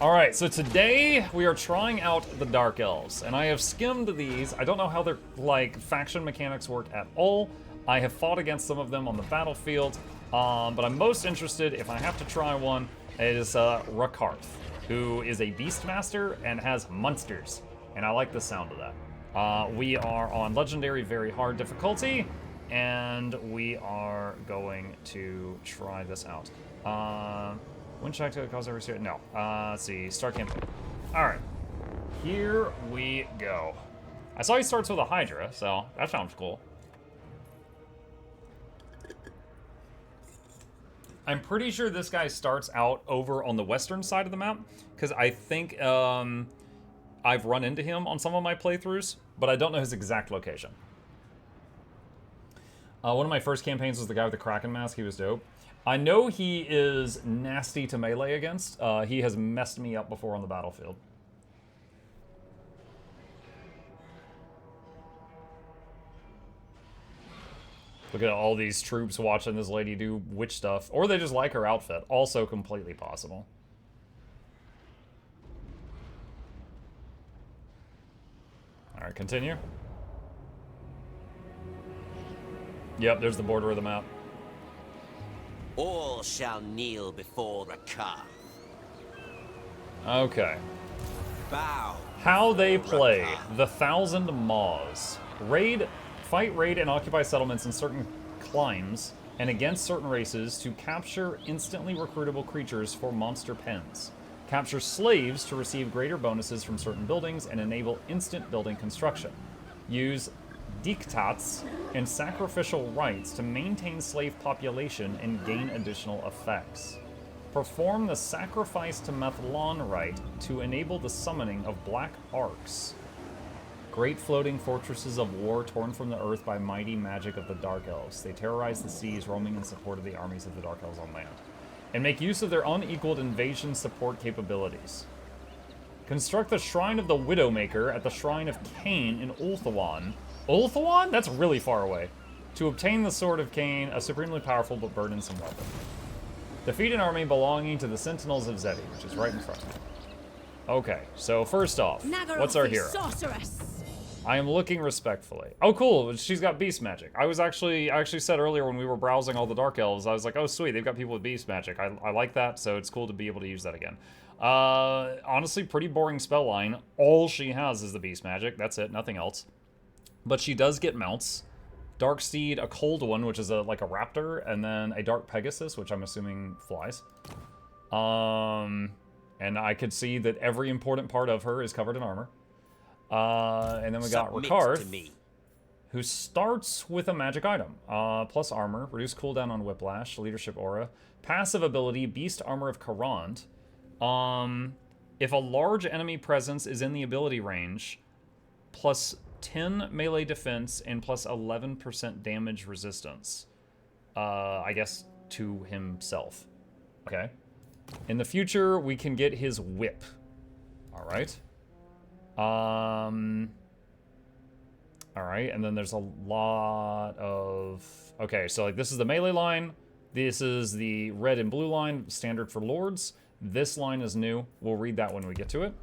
Alright, so today we are trying out the Dark Elves, and I have skimmed these. I don't know how their, like, faction mechanics work at all. I have fought against some of them on the battlefield, but I'm most interested, if I have to try one, is Rakarth, who is a Beastmaster and has monsters, and I like the sound of that. We are on Legendary Very Hard difficulty, and we are going to try this out. When should I take cause every series? No. Let's see. Start campaign. Alright. Here we go. I saw he starts with a Hydra, so that sounds cool. I'm pretty sure this guy starts out over on the western side of the map, because I think I've run into him on some of my playthroughs, but I don't know his exact location. One of my first campaigns was the guy with the Kraken mask. He was dope. I know he is nasty to melee against. He has messed me up before on the battlefield. Look at all these troops watching this lady do witch stuff. Or they just like her outfit. Also completely possible. Alright, continue. Yep, there's the border of the map. All shall kneel before Rakarth. Okay. Bow. How they play Rakarth. the 1,000 Maws. Fight, raid, and occupy settlements in certain climes and against certain races to capture instantly recruitable creatures for monster pens. Capture slaves to receive greater bonuses from certain buildings and enable instant building construction. Use diktats and sacrificial rites to maintain slave population and gain additional effects. Perform the Sacrifice to Methlon rite to enable the summoning of black arcs. Great floating fortresses of war torn from the earth by mighty magic of the Dark Elves. They terrorize the seas, roaming in support of the armies of the Dark Elves on land. And make use of their unequaled invasion support capabilities. Construct the Shrine of the Widowmaker at the Shrine of Cain in Ulthuan. Ulthuan? That's really far away. To obtain the Sword of Cain, a supremely powerful but burdensome weapon. Defeat an army belonging to the Sentinels of Zeti, which is right in front of me. Okay, so first off, what's our hero? Sorceress. I am looking respectfully. Oh, cool, she's got beast magic. I actually said earlier when we were browsing all the Dark Elves, I was like, oh sweet, they've got people with beast magic. I like that, so it's cool to be able to use that again. Honestly, pretty boring spell line. All she has is the beast magic. That's it, nothing else. But she does get mounts. Dark Steed, a cold one, which is like a raptor, and then a Dark Pegasus, which I'm assuming flies. And I could see that every important part of her is covered in armor. And then we got Rakarth, who starts with a magic item. Plus armor, reduce cooldown on Whiplash, leadership aura. Passive ability, Beast Armor of Karant. If a large enemy presence is in the ability range, plus 10 melee defense and plus 11% damage resistance. I guess to himself. Okay. In the future, we can get his whip. Alright. Alright, and then there's a lot of... Okay, so like this is the melee line. This is the red and blue line, standard for lords. This line is new. We'll read that when we get to it.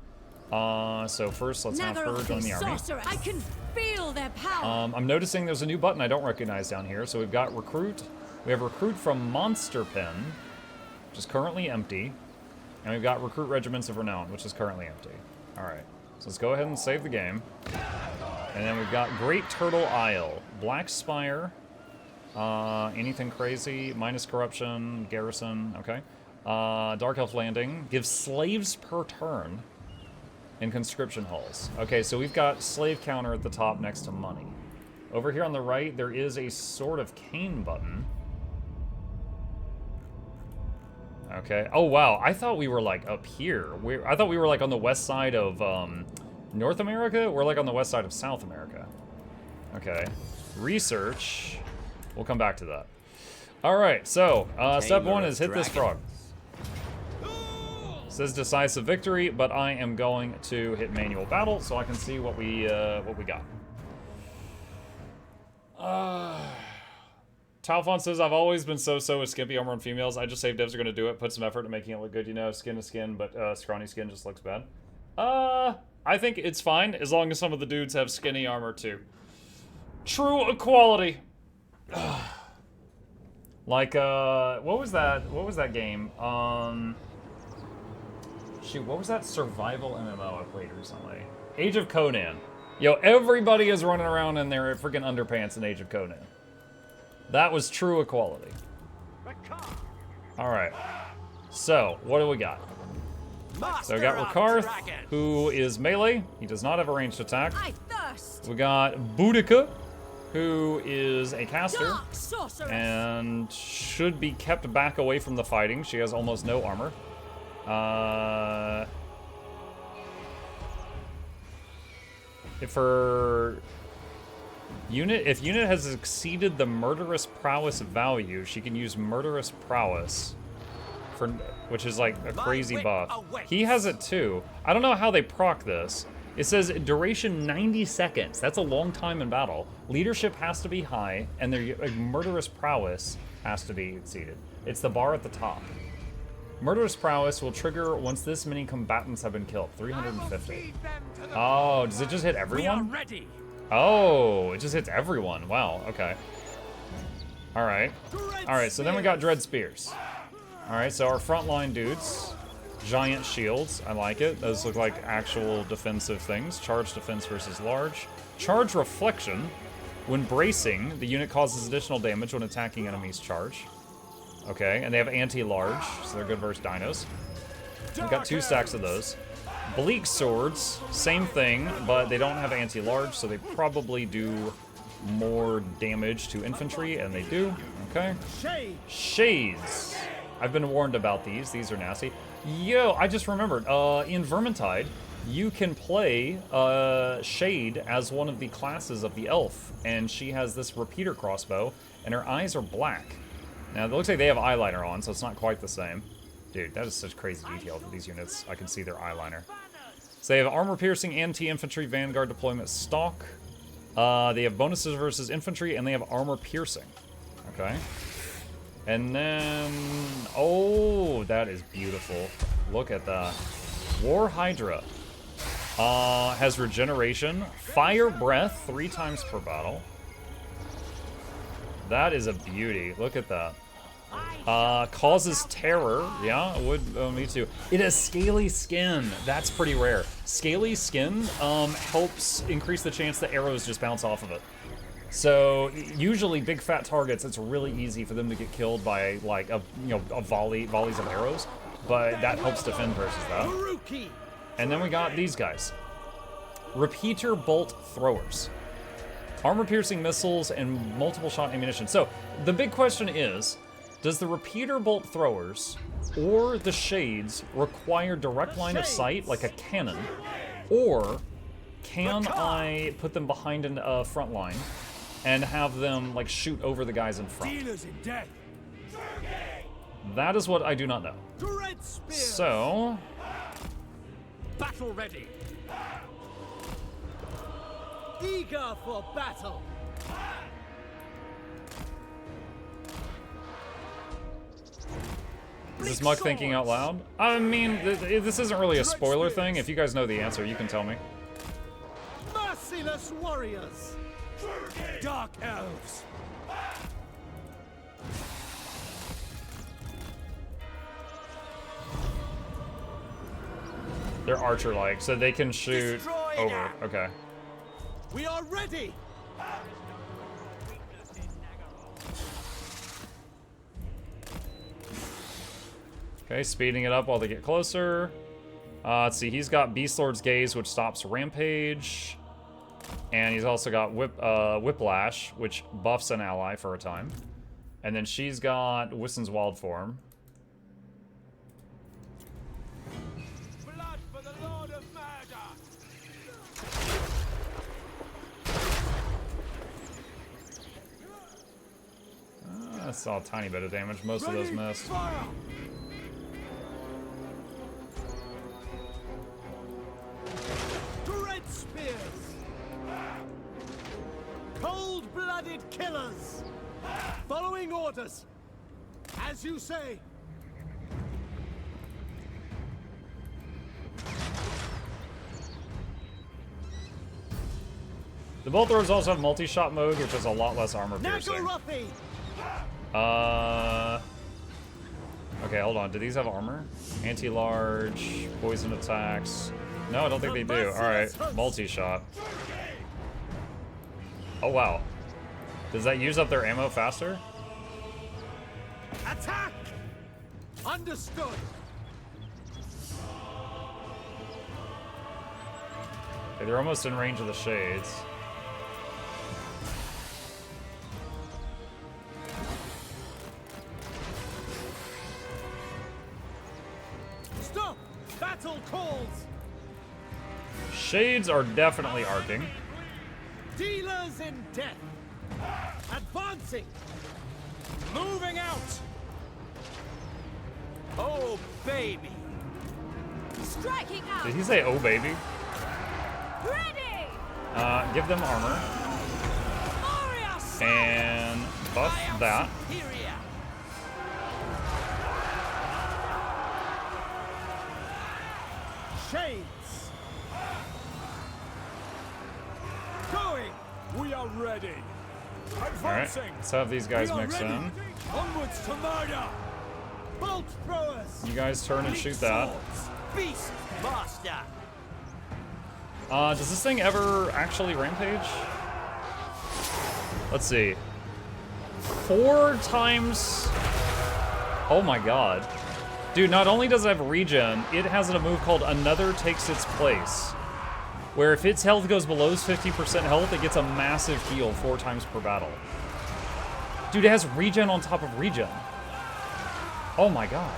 So first, let's have her join the army. I can feel their power. I'm noticing there's a new button I don't recognize down here. So we've got recruit. We have recruit from Monster Pen, which is currently empty. And we've got recruit regiments of renown, which is currently empty. All right, so let's go ahead and save the game. And then we've got Great Turtle Isle, Black Spire, anything crazy, minus corruption, garrison, okay. Dark Elf Landing, gives slaves per turn. In conscription halls. Okay, so we've got slave counter at the top next to money. Over here on the right, there is a Sword of Cain button. Okay. Oh, wow. I thought we were, like, up here. I thought we were, like, on the west side of North America. We're, like, on the west side of South America. Okay. Research. We'll come back to that. All right, so step one is hit this frog. Says decisive victory, but I am going to hit manual battle so I can see what we got. Talfon says, I've always been so with skimpy armor on females. I just say if devs are going to do it, put some effort into making it look good. You know, skin to skin, but scrawny skin just looks bad. I think it's fine as long as some of the dudes have skinny armor too. True equality. Like, what was that game? Shoot, what was that survival MMO I played recently? Age of Conan. Yo, everybody is running around in their freaking underpants in Age of Conan. That was true equality. Alright. So, what do we got? So we got Rakarth, who is melee. He does not have a ranged attack. We got Boudica, who is a caster and should be kept back away from the fighting. She has almost no armor. If unit has exceeded the murderous prowess value, she can use murderous prowess, which is like a crazy buff. He has it too. I don't know how they proc this. It says duration 90 seconds. That's a long time in battle. Leadership has to be high, and their murderous prowess has to be exceeded. It's the bar at the top. Murderous prowess will trigger once this many combatants have been killed. 350. Oh, does it just hit everyone? Oh, it just hits everyone. Wow, okay. Alright. Alright, so then we got Dread Spears. Alright, so our frontline dudes. Giant shields. I like it. Those look like actual defensive things. Charge defense versus large. Charge reflection. When bracing, the unit causes additional damage when attacking enemies charge. Okay, and they have anti-large, so they're good versus dinos. We've got 2 stacks of those. Bleak swords, same thing, but they don't have anti-large, so they probably do more damage to infantry, and they do. Okay. Shades. I've been warned about these. These are nasty. Yo, I just remembered. In Vermintide, you can play Shade as one of the classes of the elf, and she has this repeater crossbow, and her eyes are black. Now, it looks like they have eyeliner on, so it's not quite the same. Dude, that is such crazy detail for these units. I can see their eyeliner. So they have armor-piercing, anti-infantry, vanguard deployment, stock. They have bonuses versus infantry, and they have armor-piercing. Okay. And then... oh, that is beautiful. Look at that. War Hydra. Has regeneration. Fire Breath 3 times per battle. That is a beauty. Look at that. Causes terror. Yeah, it would. Me too. It has scaly skin. That's pretty rare. Scaly skin helps increase the chance that arrows just bounce off of it. So usually big fat targets, it's really easy for them to get killed by like a volleys of arrows, but that helps defend versus that. And then we got these guys. Repeater bolt throwers. Armor-piercing missiles and multiple-shot ammunition. So, the big question is, does the repeater bolt throwers or the shades require direct line of sight, like a cannon, or can I put them behind a front line and have them, like, shoot over the guys in front? That is what I do not know. So... battle ready. Eager for battle. Is this Muck thinking out loud? I mean, this isn't really a spoiler thing. If you guys know the answer, you can tell me. Merciless warriors. Dark elves. They're archer-like, so they can shoot over. Okay. We are ready. Okay, speeding it up while they get closer. Let's see, he's got Beast Lord's Gaze, which stops Rampage. And he's also got Whiplash, which buffs an ally for a time. And then she's got Wisson's Wild Form. Blood for the Lord of Murder. I saw a tiny bit of damage. Most of those missed. Fire. Dread spears. Cold-blooded killers. Following orders. As you say. The bolt throwers also have multi-shot mode, which is a lot less armor piercing. Okay, hold on. Do these have armor? Anti-large, poison attacks. No, I don't think they do. Alright, multi-shot. Oh, wow. Does that use up their ammo faster? Attack! Understood. Okay, they're almost in range of the shades. Stop! Battle calls! Shades are definitely arcing. Dealers in death! Advancing! Moving out! Oh, baby! Striking out. Did he say, oh, baby? Ready. Give them armor. And buff that. Superior. Shades! Going! We are ready! Alright, Advancing! let's have these guys We are mix ready. in. Onwards to murder! Bolt throwers! You guys turn and shoot that. Beast master. Does this thing ever actually rampage? Let's see. 4 times... Oh my god. Dude, not only does it have regen, it has a move called Another Takes Its Place. Where if its health goes below 50% health, it gets a massive heal 4 times per battle. Dude, it has regen on top of regen. Oh my god.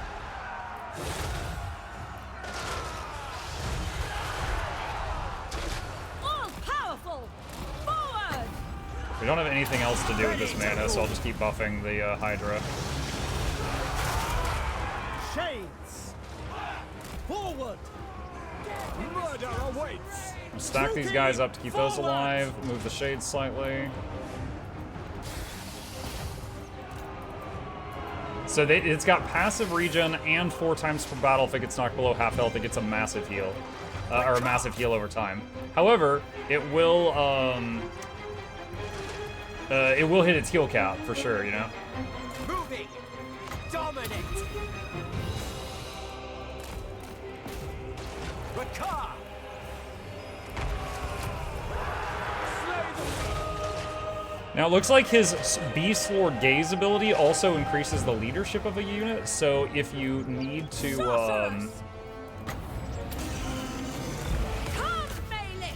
All powerful. Forward. We don't have anything else to do with this mana, so I'll just keep buffing the Hydra. Shades! Forward! Murder awaits! I'll stack these guys up to keep those alive, move the shades slightly. So it's got passive regen and 4 times per battle. If it gets knocked below half health, it gets a massive heal. Or a massive heal over time. However, it will hit its heal cap for sure, you know? Moving. Dominate. Rakarth. Now it looks like his Beast Lord Gaze ability also increases the leadership of a unit, so if you need to, Come melee.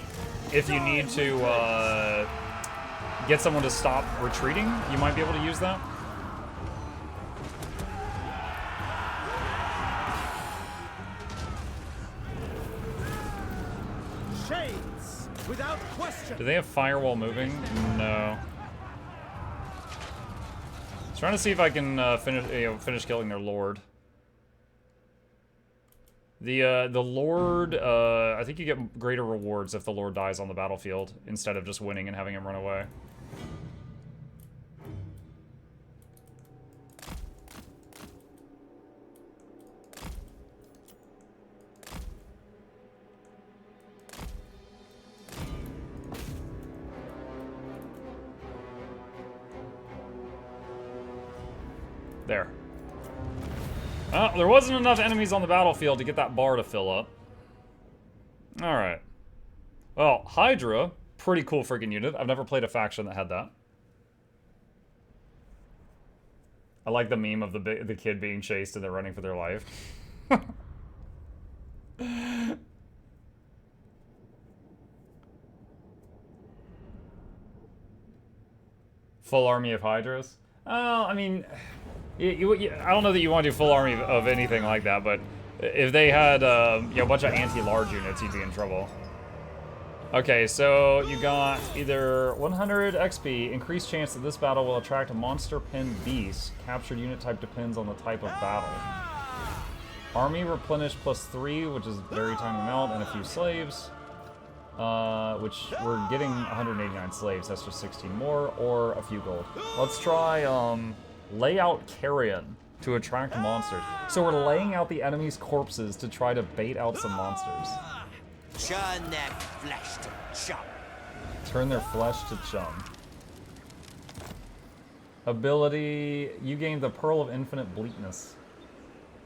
if you need to, get someone to stop retreating, you might be able to use that. Shades! Without question! Do they have firewall moving? No. Trying to see if I can finish killing their lord. The lord, I think you get greater rewards if the lord dies on the battlefield instead of just winning and having him run away. There. Oh, there wasn't enough enemies on the battlefield to get that bar to fill up. Alright. Well, Hydra, pretty cool freaking unit. I've never played a faction that had that. I like the meme of the kid being chased and they're running for their life. Full army of Hydras? I mean... I don't know that you want to do full army of anything like that, but if they had a bunch of anti-large units, you'd be in trouble. Okay, so you got either 100 XP, increased chance that this battle will attract a monster pen beast. Captured unit type depends on the type of battle. Army replenish +3, which is very tiny amount, and a few slaves. which we're getting 189 slaves. That's just 16 more, or a few gold. Let's try layout carrion to attract monsters. So we're laying out the enemy's corpses to try to bait out some monsters. Churn their flesh to chum. Turn their flesh to chum. Ability, you gain the Pearl of Infinite Bleakness.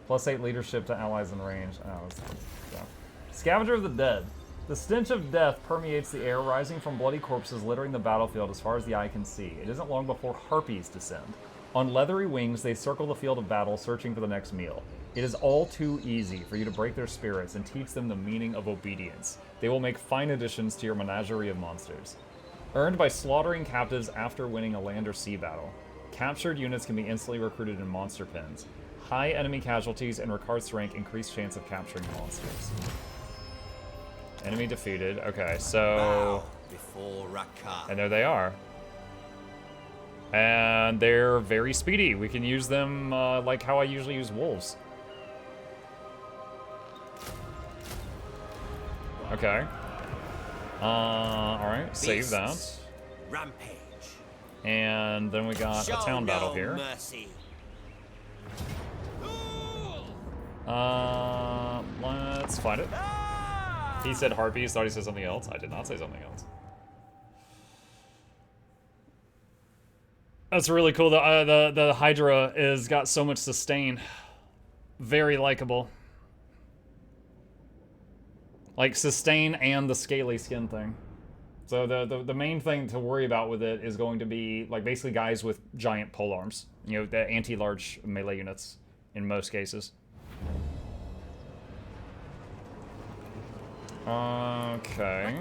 +8 leadership to allies in range. Oh, yeah. Scavenger of the Dead. The stench of death permeates the air, rising from bloody corpses littering the battlefield as far as the eye can see. It isn't long before harpies descend. On leathery wings, they circle the field of battle, searching for the next meal. It is all too easy for you to break their spirits and teach them the meaning of obedience. They will make fine additions to your menagerie of monsters. Earned by slaughtering captives after winning a land or sea battle. Captured units can be instantly recruited in monster pens. High enemy casualties and Rakarth's rank increase chance of capturing monsters. Enemy defeated. Okay, so... Before Rakarth. And there they are. And they're very speedy. We can use them like how I usually use wolves. Okay. Alright, save that. Rampage. And then we got a town battle here. Mercy. Let's find it. He said harpies, thought he said something else. I did not say something else. That's really cool. The Hydra is got so much sustain. Very likable. Like sustain and the scaly skin thing. So the main thing to worry about with it is going to be like basically guys with giant polearms. You know, the anti-large melee units in most cases. Okay.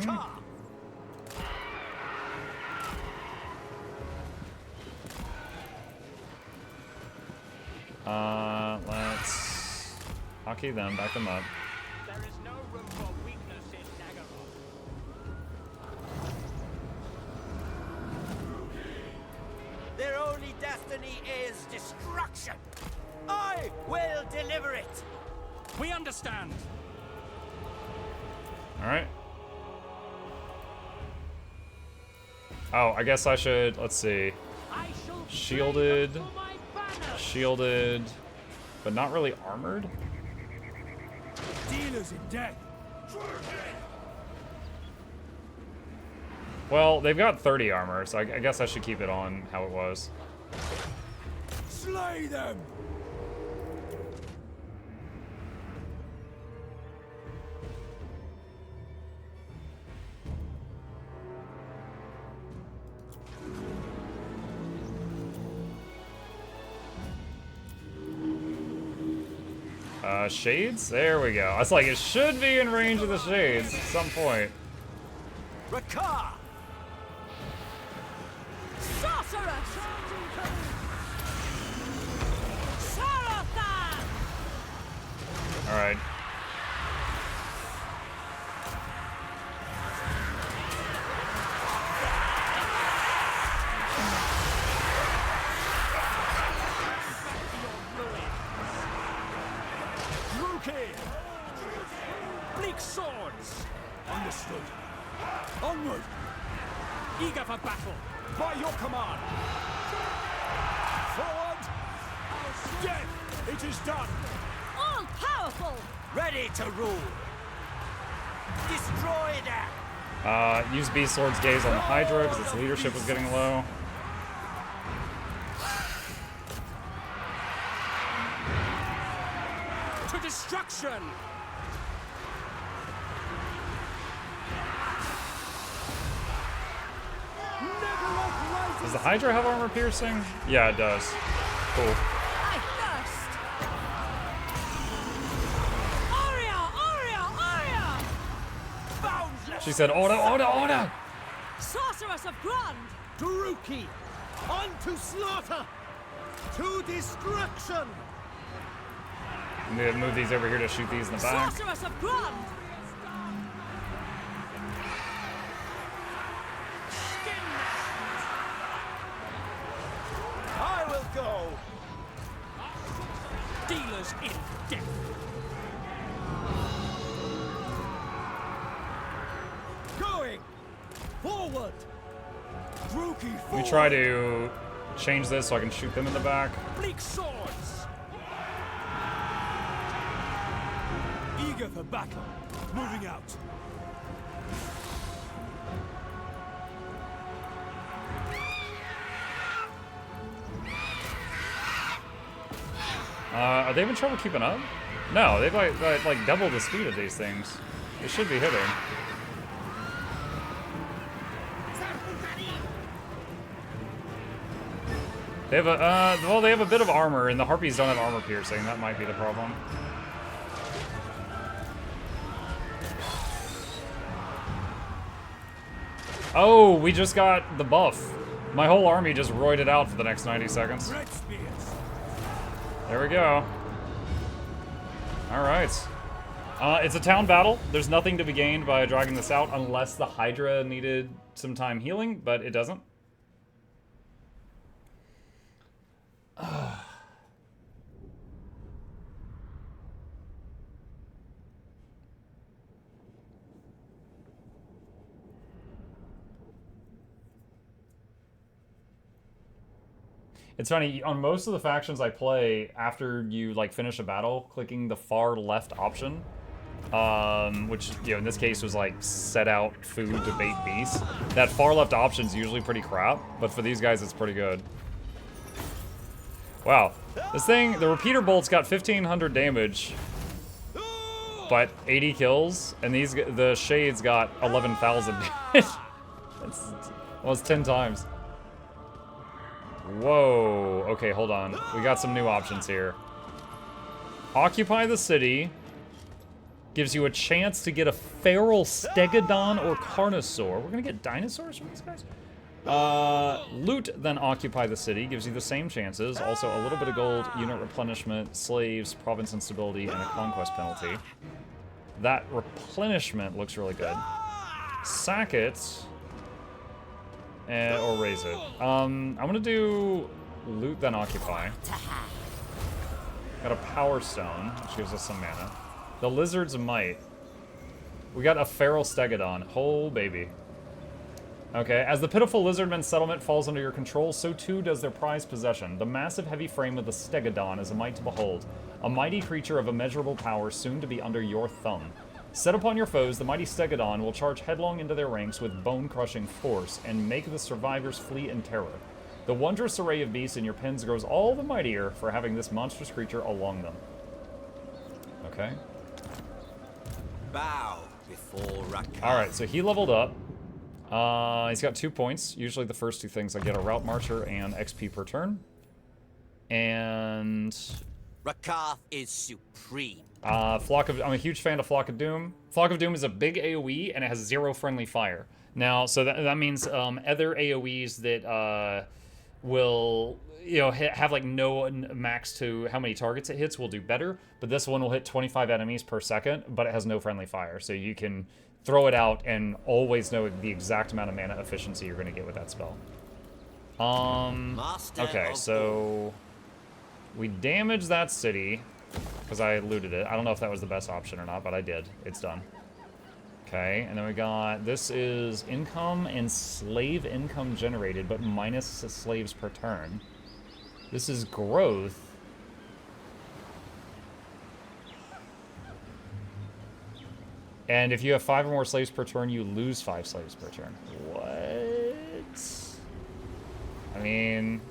Let's hockey them, back them up. There is no room for weakness in Nagaroth. Their only destiny is destruction. I will deliver it. We understand. Alright. Oh, I guess I should, let's see. I shall Shielded. for my banner. Shielded, but not really armored? Dealers in death. Well, they've got 30 armor, so I guess I should keep it on how it was. Slay them. Shades? There we go. I was like, it should be in range of the shades at some point. Rakarth. Sorceress! Sarathan! Alright. Bleak swords. Understood. Onward. Eager for battle. By your command. Forward. Death. It is done. All powerful! Ready to rule. Destroy them. Use Beast Sword's Gaze on the Hydra because its leadership was getting low. To destruction. Does the Hydra have armor piercing? Yeah, it does. Cool. I thirst! Aria! Boundless. She said, order, order, order! Sorceress of Grund! Druki. On to slaughter. To destruction. I'm gonna move these over here to shoot these in the back. Sorceress of Grund! I will go. Dealers in death. Go. Forward! Rookie Let forward. me try to change this so I can shoot them in the back. Bleak swords. Eager for battle. Moving out. Are they having trouble keeping up? No, they've like double the speed of these things. They should be hitting. They have a, well, they have a bit of armor, and the harpies don't have armor piercing. That might be the problem. Oh, we just got the buff. My whole army just roided out for the next 90 seconds. Red spears. There we go. All right. It's a town battle. There's nothing to be gained by dragging this out unless the Hydra needed some time healing, but it doesn't. It's funny, on most of the factions I play, after you like finish a battle, clicking the far left option, which, you know, in this case was like set out food to bait beasts, that far left option's usually pretty crap, but for these guys it's pretty good. Wow. This thing, the repeater bolt's got 1500 damage, but 80 kills, and the shades got 11,000 damage. That's almost 10 times. Whoa. Okay, hold on. We got some new options here. Occupy the city. Gives you a chance to get a feral stegodon or carnosaur. We're gonna get dinosaurs from these guys? Loot, then occupy the city. Gives you the same chances. Also a little bit of gold, unit replenishment, slaves, province instability, and a conquest penalty. That replenishment looks really good. Sack it. Or raise it. I'm gonna do loot, then occupy. Got a power stone, which gives us some mana. The lizard's might. We got a feral stegodon. Oh, baby. Okay, as the pitiful lizardman settlement falls under your control, so too does their prized possession. The massive heavy frame of the stegodon is a might to behold. A mighty creature of immeasurable power soon to be under your thumb. Set upon your foes, the mighty stegodon will charge headlong into their ranks with bone-crushing force and make the survivors flee in terror. The wondrous array of beasts in your pens grows all the mightier for having this monstrous creature along them. Okay. Bow before Rakarth. Alright, so he leveled up. He's got 2 points. Usually the first 2 things I get a Route Marcher and XP per turn. And... Rakarth is supreme. I'm a huge fan of Flock of Doom. Flock of Doom is a big AoE, and it has 0 friendly fire. Now, so that means other AoEs that will, you know, have like no max to how many targets it hits will do better, but this one will hit 25 enemies per second, but it has no friendly fire, so you can throw it out and always know the exact amount of mana efficiency you're going to get with that spell. Okay, so we damage that city. Because I looted it. I don't know if that was the best option or not, but I did. It's done. Okay, and then we got... This is income and slave income generated, but minus slaves per turn. This is growth. And if you have 5 or more slaves per turn, you lose 5 slaves per turn. What? I mean...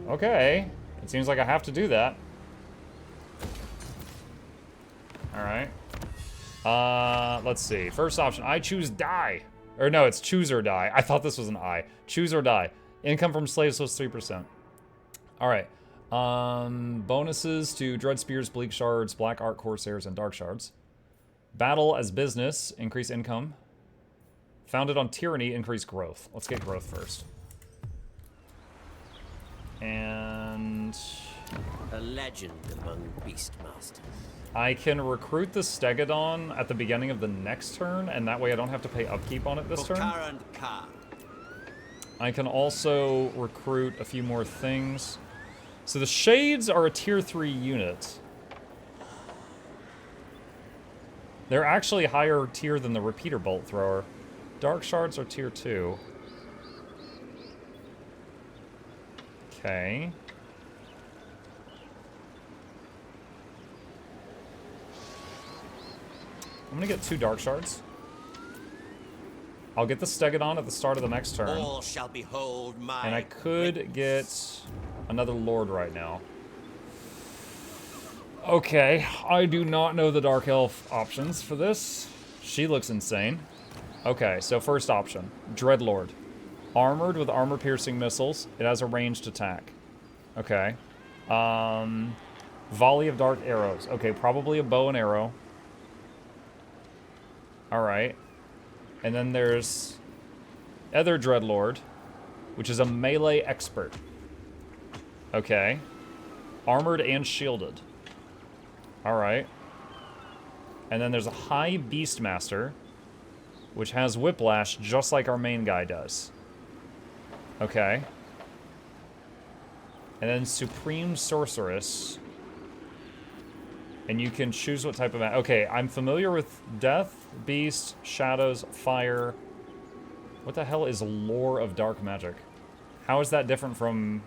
Okay. It seems like I have to do that. Alright. Let's see. First option, I choose die. Or no, it's choose or die. I thought this was an I. Choose or die. Income from slaves was 3%. Alright. Bonuses to Dread Spears, Bleak Shards, Black Arc Corsairs, and Dark Shards. Battle as business, increase income. Founded on tyranny, increase growth. Let's get growth first. And... A legend among Beastmasters. I can recruit the Stegodon at the beginning of the next turn, and that way I don't have to pay upkeep on it this turn. I can also recruit a few more things. So the Shades are a tier 3 unit. They're actually higher tier than the Repeater Bolt Thrower. Dark shards are tier 2. Okay. I'm gonna get 2 dark shards. I'll get the Stegodon at the start of the next turn. All shall behold my And I could get another Lord right now. Okay, I do not know the Dark Elf options for this. She looks insane. Okay, so first option, Dreadlord. Armored with armor-piercing missiles. It has a ranged attack. Okay. Volley of dark arrows. Okay, probably a bow and arrow. Alright. And then there's Ether Dreadlord, which is a melee expert. Okay. Armored and shielded. Alright. And then there's a High Beastmaster, which has Whiplash just like our main guy does. Okay. And then Supreme Sorceress. And you can choose what type of... Okay, I'm familiar with Death, Beast, Shadows, Fire. What the hell is Lore of Dark Magic? How is that different from...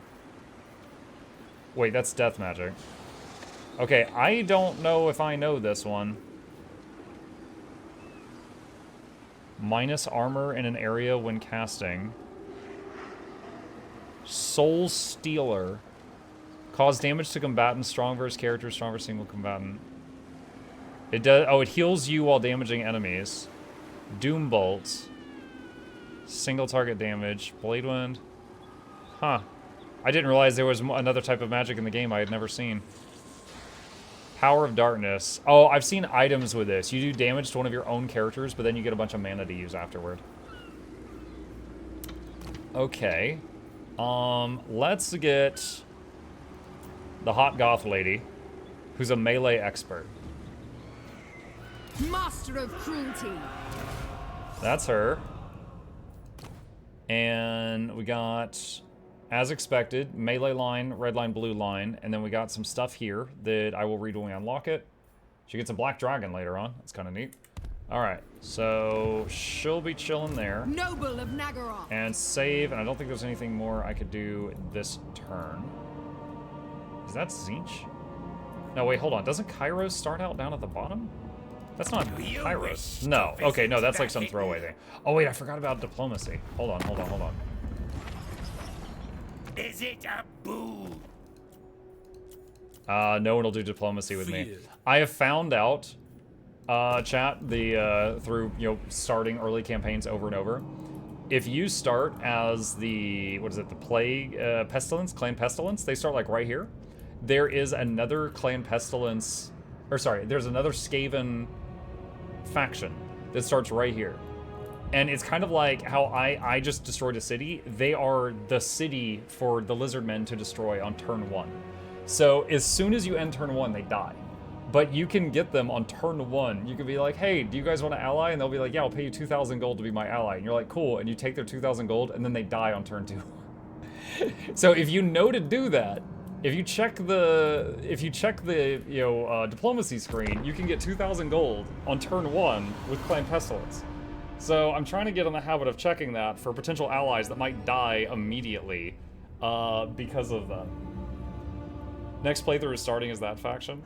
Wait, that's Death Magic. Okay, I don't know if I know this one. Minus armor in an area when casting. Soul Stealer. Cause damage to combatants, strong versus character, strong versus single combatant. It does. Oh, it heals you while damaging enemies. Doom Bolt. Single target damage. Blade Wind. Huh. I didn't realize there was another type of magic in the game I had never seen. Power of Darkness. Oh, I've seen items with this. You do damage to one of your own characters, but then you get a bunch of mana to use afterward. Okay. Let's get the hot goth lady, who's a melee expert. Master of cruelty. That's her. And we got, as expected, melee line, red line, blue line, and then we got some stuff here that I will read when we unlock it. She gets a black dragon later on. That's kind of neat. Alright, so she'll be chilling there. Noble of Nagaroth. And save, and I don't think there's anything more I could do this turn. Is that Zinch? No, wait, hold on. Doesn't Kairos start out down at the bottom? That's not Kairos. No, okay, no, that's like some throwaway thing. Oh, wait, I forgot about diplomacy. Hold on, hold on, hold on. Is it a boo? No one will do diplomacy with me. I have found out, chat, through, you know, starting early campaigns over and over. If you start as the, what is it, the Plague, Pestilence, Clan Pestilence, they start like right here. There is another Clan Pestilence, or sorry, there's another Skaven faction that starts right here. And it's kind of like how I just destroyed a city. They are the city for the Lizardmen to destroy on turn 1. So as soon as you end turn 1, they die. But you can get them on turn 1. You can be like, hey, do you guys want to ally? And they'll be like, yeah, I'll pay you 2,000 gold to be my ally. And you're like, cool. And you take their 2,000 gold, and then they die on turn 2. So if you know to do that, if you check the you know, diplomacy screen, you can get 2,000 gold on turn 1 with Clan Pestilence. So I'm trying to get in the habit of checking that for potential allies that might die immediately because of that. Next playthrough is starting as that faction.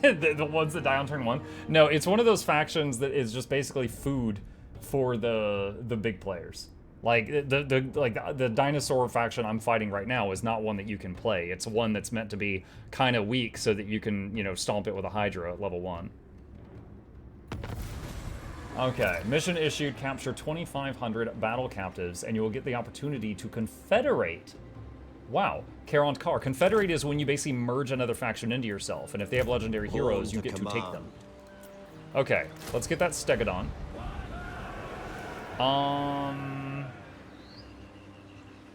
the ones that die on turn 1. No, it's one of those factions that is just basically food for the big players. Like the dinosaur faction I'm fighting right now is not one that you can play. It's one that's meant to be kind of weak so that you can, you know, stomp it with a Hydra at level 1. Okay, mission issued, capture 2,500 battle captives, and you will get the opportunity to confederate. Wow, Karont Kar. Confederate is when you basically merge another faction into yourself, and if they have legendary heroes, you get to take them. Okay, let's get that Stegodon.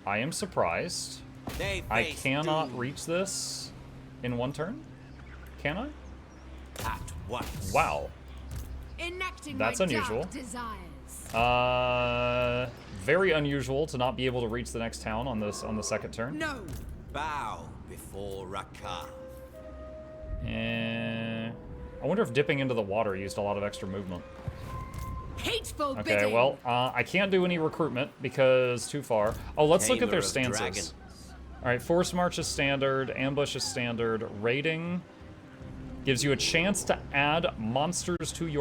I am surprised. I cannot reach this in one turn? Can I? At once. Wow. Enacting That's my unusual. dark desires. Very unusual to not be able to reach the next town on the second turn. No. Bow before Rakarth. And I wonder if dipping into the water used a lot of extra movement. Hateful Okay, bidding. well, I can't do any recruitment because too far. Oh, let's look at their Tamer of stances. dragons. All right, force march is standard, ambush is standard, raiding gives you a chance to add monsters to your